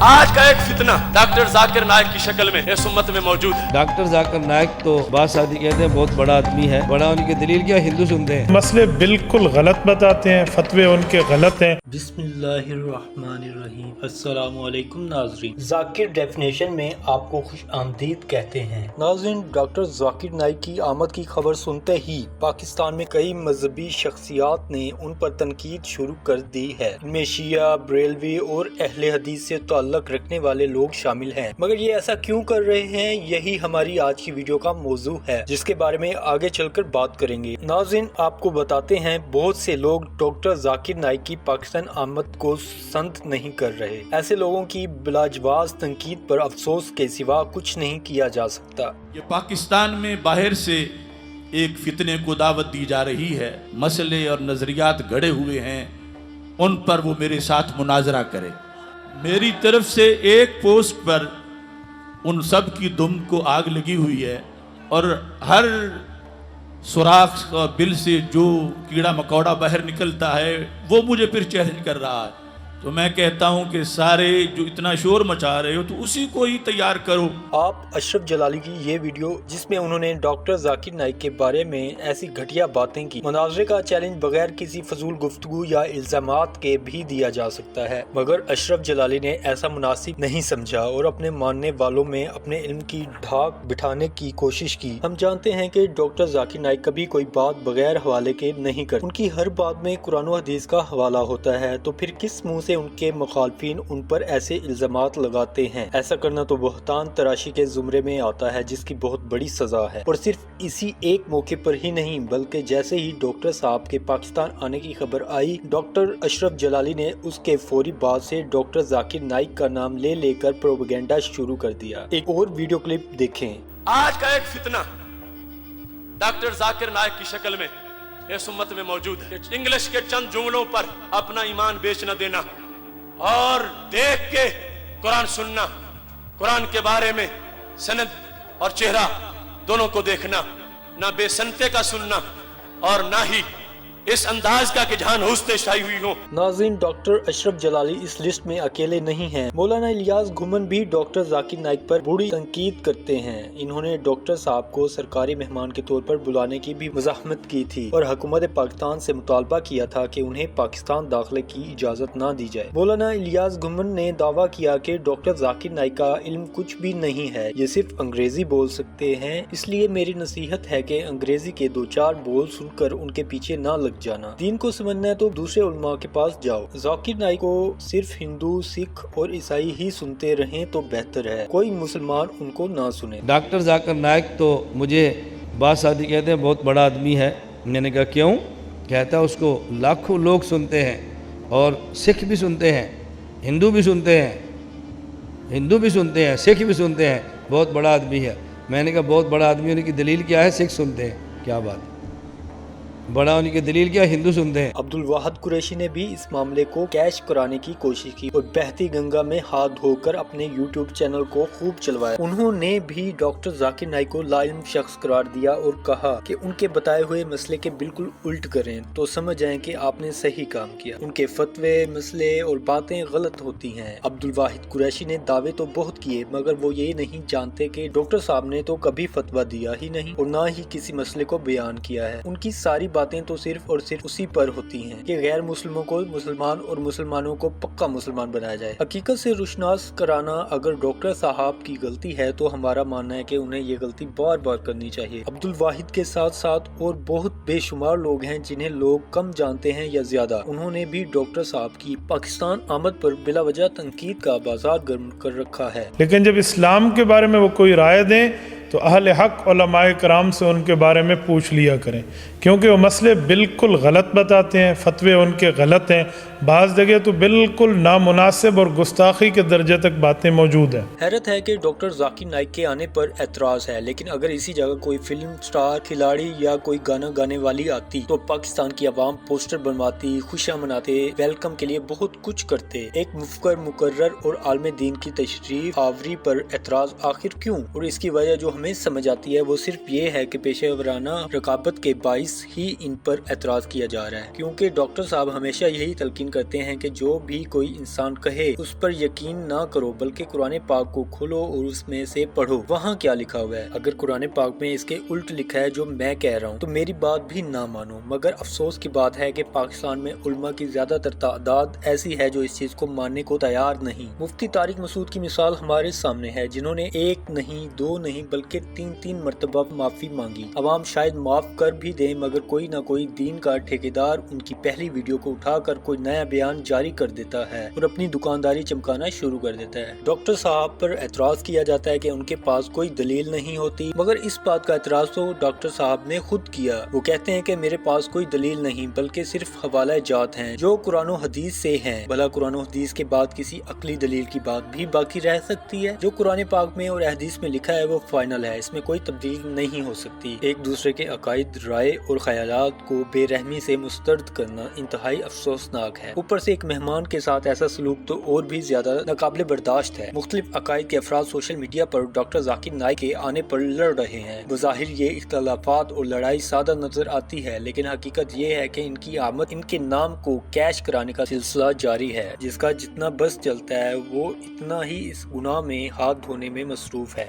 आज का एक फितना डॉक्टर जाकिर नाइक की शक्ल में इस उम्मत में मौजूद है। डॉक्टर जाकिर नाइक तो बासादी कहते हैं बहुत बड़ा आदमी है, बड़ा उनकी दलील क्या हिंदू सुनते हैं, मसले बिल्कुल गलत बताते हैं, फतवे उनके गलत हैं। बिस्मिल्लाहिर्रहमानिर्रहीम। अस्सलामु अलैकुम नाज़रीन, जाकिर डेफिनेशन में आपको खुश आमदीद कहते हैं। नाज़रीन, डॉक्टर जाकिर नाइक की आमद की खबर सुनते ही पाकिस्तान में कई मजहबी शख्सियात ने उन पर तनकीद शुरू कर दी है। इनमें शिया, बरेलवी और अहले हदीस से ताल्लुक रखने वाले लोग शामिल हैं। मगर ये ऐसा क्यों कर रहे हैं, यही हमारी आज की वीडियो का मौजू है, जिसके बारे में आगे चलकर बात करेंगे। नाज़रीन, आपको बताते हैं बहुत से लोग डॉक्टर जाकिर नाइक की पाकिस्तान आमद को पसंद नहीं कर रहे। ऐसे लोगों की बिलाजवाज तनकीद पर अफसोस के सिवा कुछ नहीं किया जा सकता। ये पाकिस्तान में बाहर से एक फितने को दावत दी जा रही है, मसले और नजरियात गड़े हुए हैं, उन पर वो मेरे साथ मुनाजरा करे। मेरी तरफ से एक पोस्ट पर उन सब की दुम को आग लगी हुई है और हर सुराख और बिल से जो कीड़ा मकोड़ा बाहर निकलता है वो मुझे फिर चैलेंज कर रहा है। तो मैं कहता हूं कि सारे जो इतना शोर मचा रहे हो तो उसी को ही तैयार करो। आप अशरफ जलाली की ये वीडियो जिसमें उन्होंने डॉक्टर जाकिर नाइक के बारे में ऐसी घटिया बातें की, मुनाजरे का चैलेंज बगैर किसी फजूल गुफ्तगू या इल्जामात के भी दिया जा सकता है, मगर अशरफ जलाली ने ऐसा मुनासिब नहीं समझा और अपने मानने वालों में अपने इल्म की ढाक बिठाने की कोशिश की। हम जानते हैं कि डॉक्टर जाकिर नाइक कभी कोई बात बगैर हवाले के नहीं करते, उनकी हर बात में कुरान और हदीस का हवाला होता है। तो फिर किस मुँह से उनके मुखालफिन उन पर ऐसे इल्जामात लगाते हैं? ऐसा करना तो बहतान तराशी के जुमरे में आता है, जिसकी बहुत बड़ी सजा है। और सिर्फ इसी एक मौके पर ही नहीं, बल्कि जैसे ही डॉक्टर साहब के पाकिस्तान आने की खबर आई, डॉक्टर अशरफ जलाली ने उसके फौरी बाद से डॉक्टर जाकिर नाइक का नाम ले लेकर प्रोपेगेंडा शुरू कर दिया। एक और वीडियो क्लिप देखें। आज का एक फितना डॉक्टर जाकिर नाइक की शक्ल में इस उम्मत में मौजूद है। इंग्लिश के चंद जुमलों पर अपना ईमान बेच न देना और देख के कुरान सुनना, कुरान के बारे में सनद और चेहरा दोनों को देखना, ना बेसनते का सुनना और ना ही इस अंदाज का कि जहां हुस्न छाई हुई हो। नाज़रीन, डॉक्टर अशरफ जलाली इस लिस्ट में अकेले नहीं हैं। मौलाना इलियास घुमन भी डॉक्टर जाकिर नाइक पर बुरी तनकीद करते हैं। इन्होंने डॉक्टर साहब को सरकारी मेहमान के तौर पर बुलाने की भी मुज़ाहमत की थी और हुकूमत पाकिस्तान से मुतालबा किया था कि उन्हें पाकिस्तान दाखिले की इजाज़त न दी जाए। मौलाना इलियास घुमन ने दावा किया कि डॉक्टर जाकिर नाइक का इल्म कुछ भी नहीं है, ये सिर्फ अंग्रेजी बोल सकते हैं, इसलिए मेरी नसीहत है कि अंग्रेजी के 2-4 बोल सुनकर उनके पीछे न लग जाना। दीन को समझना है तो दूसरे उलमा के पास जाओ। जाकिर नाइक को सिर्फ हिंदू, सिख और ईसाई ही सुनते रहें तो बेहतर है, कोई मुसलमान उनको ना सुने। डॉक्टर जाकिर नाइक तो मुझे बासादी कहते हैं बहुत बड़ा आदमी है। मैंने कहा क्यों? कहता उसको लाखों लोग सुनते हैं और सिख भी सुनते हैं, हिंदू भी सुनते हैं, सिख भी सुनते हैं, बहुत बड़ा आदमी है। मैंने कहा बहुत बड़ा आदमी होने की दलील क्या है? सिख सुनते हैं, क्या बात है, बड़ा होने की दलील क्या? हिंदू सुनते हैं। अब्दुल वाहिद कुरैशी ने भी इस मामले को कैश कराने की कोशिश की और बहती गंगा में हाथ धोकर अपने YouTube चैनल को खूब चलवाया। उन्होंने भी डॉक्टर जाकिर नाइक को लाइल्म शख्स करार दिया और कहा कि उनके बताए हुए मसले के बिल्कुल उल्ट करें तो समझ जाएं कि आपने सही काम किया। उनके फतवे, मसले और बातें गलत होती हैं। अब्दुल वाहिद कुरैशी ने दावे तो बहुत किए, मगर वो ये नहीं जानते कि डॉक्टर साहब ने तो कभी फतवा दिया ही नहीं और न ही किसी मसले को बयान किया है। उनकी सारी बातें तो सिर्फ और सिर्फ उसी पर होती हैं कि गैर मुस्लिमों को मुसलमान और मुसलमानों को पक्का मुसलमान बनाया जाए। हकीकत से रुशनास कराना अगर डॉक्टर साहब की गलती है तो हमारा मानना है कि उन्हें ये गलती बार बार करनी चाहिए। अब्दुल वाहिद के साथ साथ और बहुत बेशुमार लोग हैं जिन्हें लोग कम जानते हैं या ज्यादा। उन्होंने भी डॉक्टर साहब की पाकिस्तान आमद पर बिला वजह तनकीद का बाजार गर्म कर रखा है। लेकिन जब इस्लाम के बारे में वो कोई राय दें तो अहले हक उलमाए कराम से उनके बारे में पूछ लिया करें, क्योंकि वो मसले बिल्कुल गलत बताते हैं, फतवे उनके गलत हैं, बाज़ जगह तो बिल्कुल नामुनासिब और गुस्ताखी के दर्जे तक बातें मौजूद हैं। हैरत है कि डॉक्टर जाकिर नाइक के आने पर एतराज़ है, लेकिन अगर इसी जगह कोई फिल्म स्टार, खिलाड़ी या कोई गाना गाने वाली आती तो पाकिस्तान की आवाम पोस्टर बनवाती, खुशियाँ मनाते, वेलकम के लिए बहुत कुछ करते। एक मुफक्कर, मुकर्रर और आलम दीन की तशरीफ आवरी पर एतराज़ आखिर क्यों? और इसकी वजह जो हमें समझ आती है वो सिर्फ ये है कि पेशेवराना रकाबत के बाइस ही इन पर एतराज किया जा रहा है, क्योंकि डॉक्टर साहब हमेशा यही तलकीन करते हैं कि जो भी कोई इंसान कहे उस पर यकीन ना करो, बल्कि कुरान पाक को खोलो और उसमें से पढ़ो वहाँ क्या लिखा हुआ है। अगर कुरान पाक में इसके उल्ट लिखा है जो मैं कह रहा हूँ तो मेरी बात भी ना मानो। मगर अफसोस की बात है कि पाकिस्तान में उलमा की ज्यादातर तादाद ऐसी है जो इस चीज को मानने को तैयार नहीं। मुफ्ती तारिक मसूद की मिसाल हमारे सामने है, जिन्होंने एक नहीं दो नहीं बल्कि तीन मरतबा माफी मांगी। अवाम शायद माफ कर भी दे, मगर कोई ना कोई दीन का ठेकेदार उनकी पहली वीडियो को उठाकर कोई नया बयान जारी कर देता है और अपनी दुकानदारी चमकाना शुरू कर देता है। डॉक्टर साहब पर एतराज किया जाता है कि उनके पास कोई दलील नहीं होती, मगर इस बात का एतराज तो डॉक्टर साहब ने खुद किया। वो कहते हैं कि मेरे पास कोई दलील नहीं बल्कि सिर्फ हवाला जात हैं जो कुरान और हदीस से हैं। भला कुरान और हदीस के बाद किसी अकली दलील की बात भी बाकी रह सकती है? जो कुरान पाक में और हदीस में लिखा है वो फाइनल है, इसमें कोई तब्दील नहीं हो सकती। एक दूसरे के अकायद, राय और ख्यालात को बेरहमी से मुस्तरद करना इंतहाई अफसोसनाक है। ऊपर से एक मेहमान के साथ ऐसा सलूक तो और भी ज्यादा नाकाबिले बर्दाश्त है। मुख्तलिफ अकायद के अफराद सोशल मीडिया पर डॉक्टर जाकिर नाइक के आने पर लड़ रहे हैं। बज़ाहिर ये इख्तलाफात और लड़ाई सादा नजर आती है, लेकिन हकीकत ये है कि इनकी आमद इनके नाम को कैश कराने का सिलसिला जारी है, जिसका जितना बस चलता है वो इतना ही इस गुनाह में हाथ धोने में मसरूफ है।